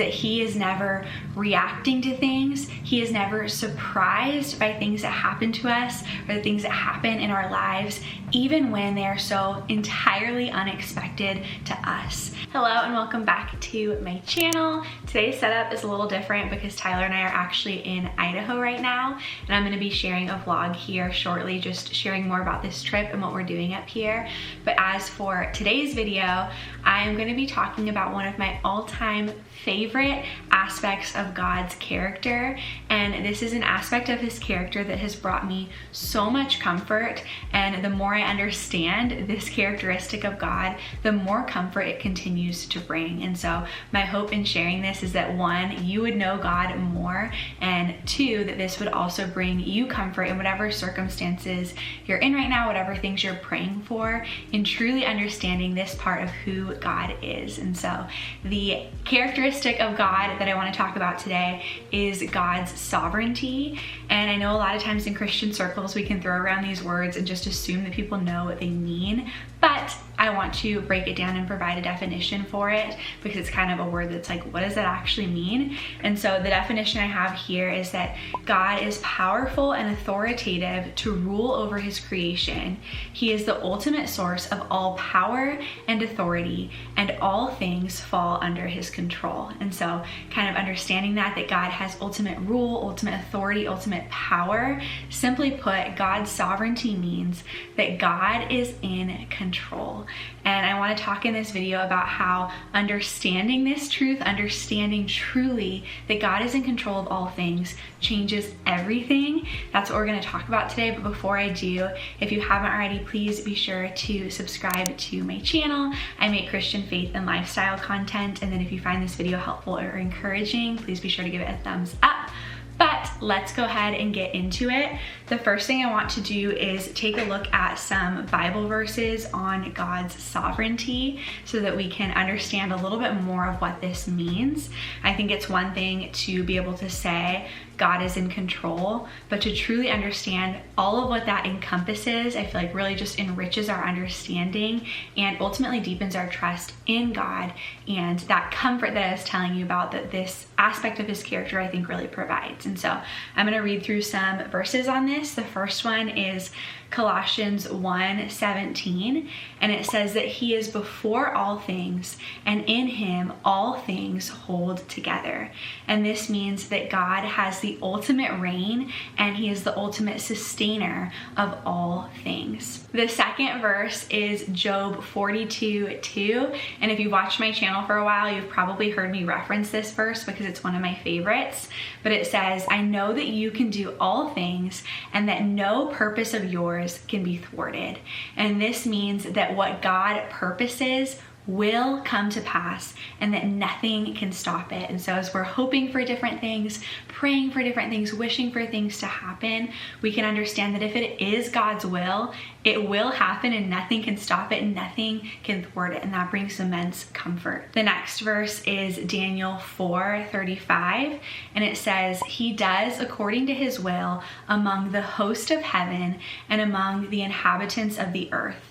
that he is never reacting to things. He is never surprised by things that happen to us or the things that happen in our lives, even when they are so entirely unexpected to us. Hello and welcome back to my channel. Today's setup is a little different because Tyler and I are actually in Idaho right now, and I'm going to be sharing a vlog here shortly, just sharing more about this trip and what we're doing up here. But as for today's video, I am going to be talking about one of my all-time favorite aspects of God's character, and this is an aspect of his character that has brought me so much comfort, and the more I understand this characteristic of God, the more comfort it continues to bring. And so my hope in sharing this is that one, you would know God more, and two, that this would also bring you comfort in whatever circumstances you're in right now, whatever things you're praying for, in truly understanding this part of who God is. And so the characteristic of God that I want to talk about today is God's sovereignty. And I know a lot of times in Christian circles we can throw around these words and just assume that people know what they mean, but I want to break it down and provide a definition for it, because it's kind of a word that's like, what does that actually mean? And so the definition I have here is that God is powerful and authoritative to rule over his creation. He is the ultimate source of all power and authority, and all things fall under his control. And so kind of understanding that God has ultimate rule, ultimate authority, ultimate power. Simply put, God's sovereignty means that God is in control. And I want to talk in this video about how understanding this truth, understanding truly that God is in control of all things, changes everything. That's what we're going to talk about today. But before I do, if you haven't already, please be sure to subscribe to my channel. I make Christian faith and lifestyle content. And then if you find this video helpful or encouraging, please be sure to give it a thumbs up. But let's go ahead and get into it. The first thing I want to do is take a look at some Bible verses on God's sovereignty so that we can understand a little bit more of what this means. I think it's one thing to be able to say God is in control, but to truly understand all of what that encompasses, I feel like really just enriches our understanding and ultimately deepens our trust in God, and that comfort that I was telling you about that this aspect of his character I think really provides. And so I'm going to read through some verses on this. The first one is Colossians 1:17, and it says that he is before all things, and in him all things hold together. And this means that God has the ultimate reign, and he is the ultimate sustainer of all things. The second verse is Job 42:2, and if you've watched my channel for a while, you've probably heard me reference this verse because it's one of my favorites. But it says, I know that you can do all things, and that no purpose of yours can be thwarted. And this means that what God purposes will come to pass, and that nothing can stop it. And so as we're hoping for different things, praying for different things, wishing for things to happen, we can understand that if it is God's will, it will happen, and nothing can stop it and nothing can thwart it. And that brings immense comfort. The next verse is Daniel 4:35, and it says, he does according to his will among the host of heaven and among the inhabitants of the earth.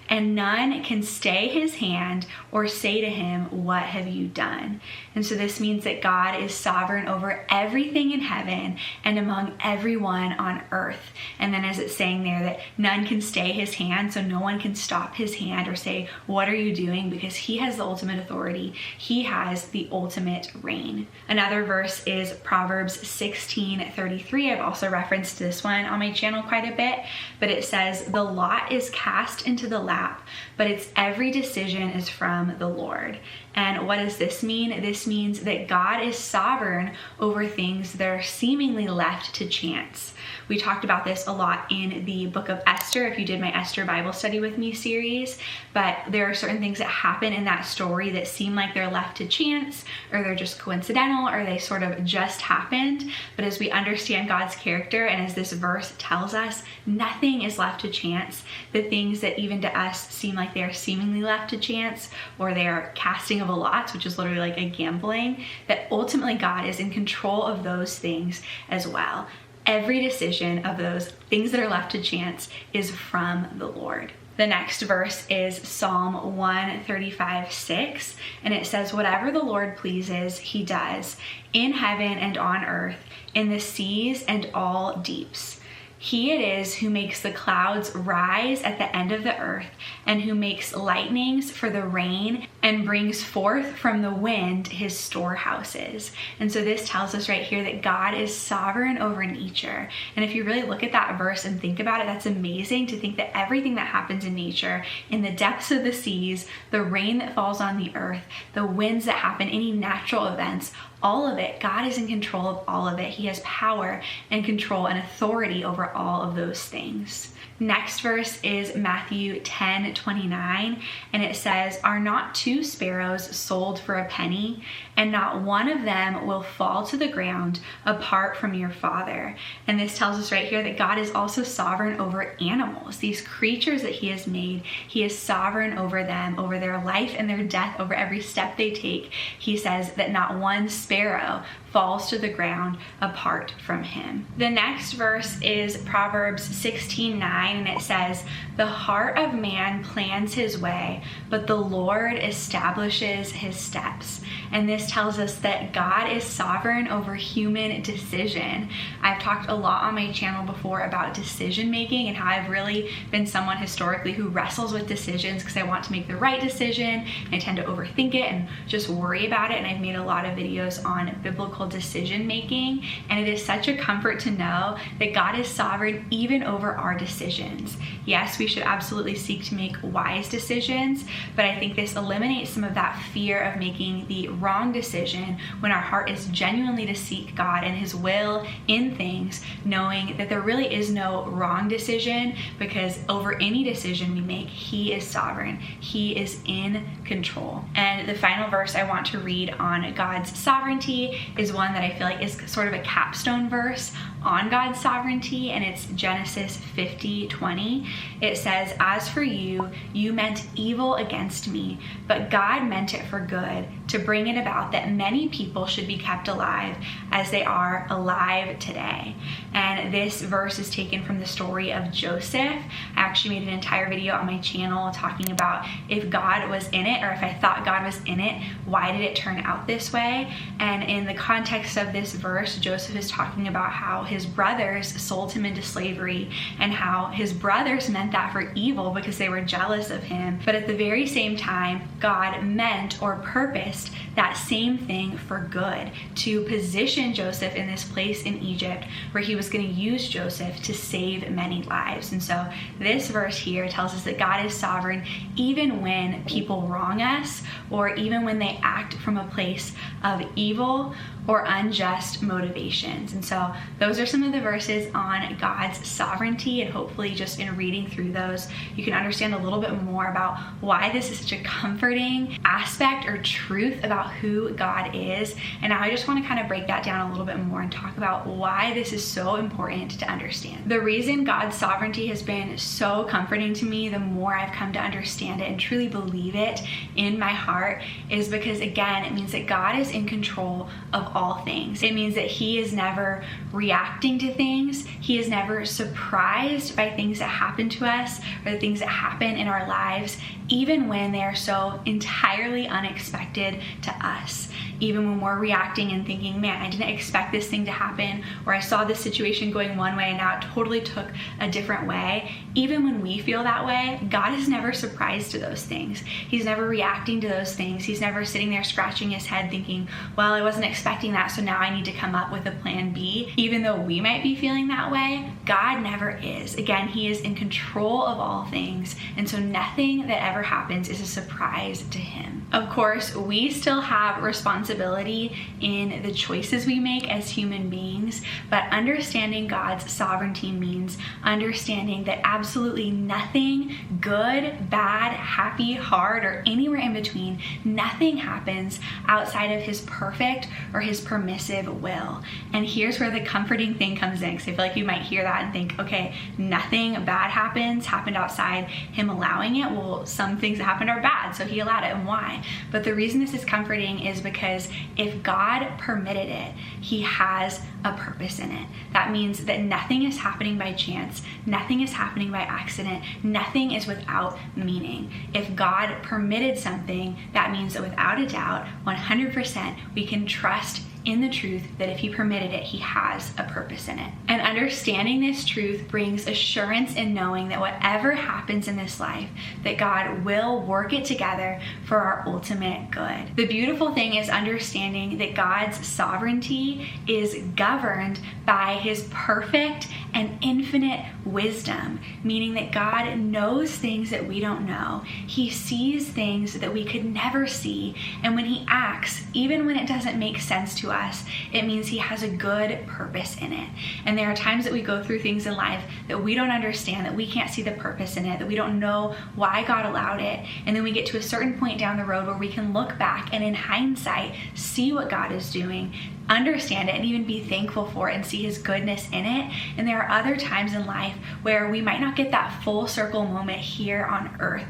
And none can stay his hand or say to him, what have you done? And so this means that God is sovereign over everything in heaven and among everyone on earth. And then as it's saying there that none can stay his hand, so no one can stop his hand or say, what are you doing? Because he has the ultimate authority. He has the ultimate reign. Another verse is Proverbs 16:33. I've also referenced this one on my channel quite a bit, but it says, the lot is cast into the lap, but its every decision is from the Lord. And what does this mean? This means that God is sovereign over things that are seemingly left to chance. We talked about this a lot in the book of Esther, if you did my Esther Bible study with me series, but there are certain things that happen in that story that seem like they're left to chance, or they're just coincidental, or they sort of just happened. But as we understand God's character, and as this verse tells us, nothing is left to chance. The things that even to us seem like they are seemingly left to chance, or they are casting of a lot, which is literally like a gambling, that ultimately God is in control of those things as well. Every decision of those things that are left to chance is from the Lord. The next verse is Psalm 135:6, and it says, "Whatever the Lord pleases, he does, in heaven and on earth, in the seas and all deeps. He it is who makes the clouds rise at the end of the earth, and who makes lightnings for the rain, and brings forth from the wind his storehouses." And so this tells us right here that God is sovereign over nature. And if you really look at that verse and think about it, that's amazing to think that everything that happens in nature, in the depths of the seas, the rain that falls on the earth, the winds that happen, any natural events, all of it, God is in control of all of it. He has power and control and authority over all of those things. Next verse is Matthew 10:29, and it says, "Are not 2 sparrows sold for a penny? And not one of them will fall to the ground apart from your Father." And this tells us right here that God is also sovereign over animals. These creatures that he has made, he is sovereign over them, over their life and their death, over every step they take. He says that not one sparrow falls to the ground apart from him. The next verse is Proverbs 16:9, and it says, "The heart of man plans his way, but the Lord establishes his steps." And this tells us that God is sovereign over human decision. I've talked a lot on my channel before about decision making and how I've really been someone historically who wrestles with decisions because I want to make the right decision, and I tend to overthink it and just worry about it. And I've made a lot of videos on biblical decision making, and it is such a comfort to know that God is sovereign even over our decisions. Yes, we should absolutely seek to make wise decisions, but I think this eliminates some of that fear of making the wrong decision when our heart is genuinely to seek God and his will in things, knowing that there really is no wrong decision, because over any decision we make, he is sovereign. He is in control. And the final verse I want to read on God's sovereignty is one that I feel like is sort of a capstone verse on God's sovereignty, and it's Genesis 50:20. It says, "As for you, you meant evil against me, but God meant it for good, to bring it about that many people should be kept alive as they are alive today." And this verse is taken from the story of Joseph. I actually made an entire video on my channel talking about if God was in it, or if I thought God was in it, why did it turn out this way? And in the context of this verse, Joseph is talking about how his brothers sold him into slavery, and how his brothers meant that for evil because they were jealous of him. But at the very same time, God meant or purposed that same thing for good, to position Joseph in this place in Egypt where he was going to use Joseph to save many lives. And so this verse here tells us that God is sovereign even when people wrong us, or even when they act from a place of evil or unjust motivations. And so those are some of the verses on God's sovereignty, and hopefully just in reading through those, you can understand a little bit more about why this is such a comforting aspect or truth about who God is. And now I just want to kind of break that down a little bit more and talk about why this is so important to understand. The reason God's sovereignty has been so comforting to me, the more I've come to understand it and truly believe it in my heart, is because, again, it means that God is in control of all things. It means that he is never reacting to things. He is never surprised by things that happen to us or the things that happen in our lives, even when they are so entirely unexpected to us. Even when we're reacting and thinking, man, I didn't expect this thing to happen, or I saw this situation going one way and now it totally took a different way. Even when we feel that way, God is never surprised to those things. He's never reacting to those things. He's never sitting there scratching his head thinking, well, I wasn't expecting that, so now I need to come up with a plan B. Even though we might be feeling that way, God never is. Again, he is in control of all things, and so nothing that ever happens is a surprise to him. Of course, we still have responsibility in the choices we make as human beings, but understanding God's sovereignty means understanding that absolutely nothing good, bad, happy, hard, or anywhere in between, nothing happens outside of his perfect or his permissive will. And here's where the comforting thing comes in, because I feel like you might hear that and think, okay, nothing bad happened outside him allowing it. Well, some things that happened are bad, so he allowed it, and why? But the reason this is comforting is because because if God permitted it, he has a purpose in it. That means that nothing is happening by chance, nothing is happening by accident, nothing is without meaning. If God permitted something, that means that without a doubt, 100%, we can trust in the truth that if he permitted it, he has a purpose in it. And understanding this truth brings assurance in knowing that whatever happens in this life, that God will work it together for our ultimate good. The beautiful thing is understanding that God's sovereignty is governed by his perfect and infinite wisdom, meaning that God knows things that we don't know. He sees things that we could never see. And when he acts, even when it doesn't make sense to us, it means he has a good purpose in it. And there are times that we go through things in life that we don't understand, that we can't see the purpose in it, that we don't know why God allowed it. And then we get to a certain point down the road where we can look back and in hindsight, see what God is doing, understand it, and even be thankful for it and see his goodness in it. And there are other times in life where we might not get that full circle moment here on earth,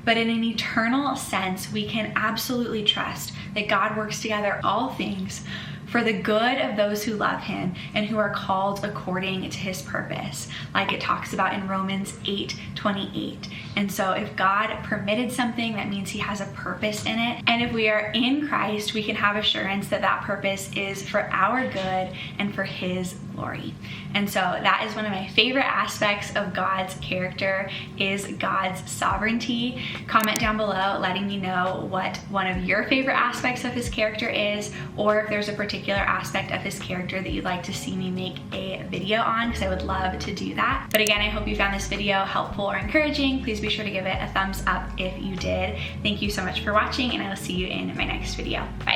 but in an eternal sense, we can absolutely trust that God works together all things for the good of those who love him and who are called according to his purpose, like it talks about in Romans 8:28. And so if God permitted something, that means he has a purpose in it. And if we are in Christ, we can have assurance that that purpose is for our good and for his glory. And so that is one of my favorite aspects of God's character, is God's sovereignty. Comment down below letting me know what one of your favorite aspects of his character is, or if there's a particular aspect of his character that you'd like to see me make a video on, because I would love to do that. But again, I hope you found this video helpful or encouraging. Please be sure to give it a thumbs up if you did. Thank you so much for watching, and I will see you in my next video. Bye.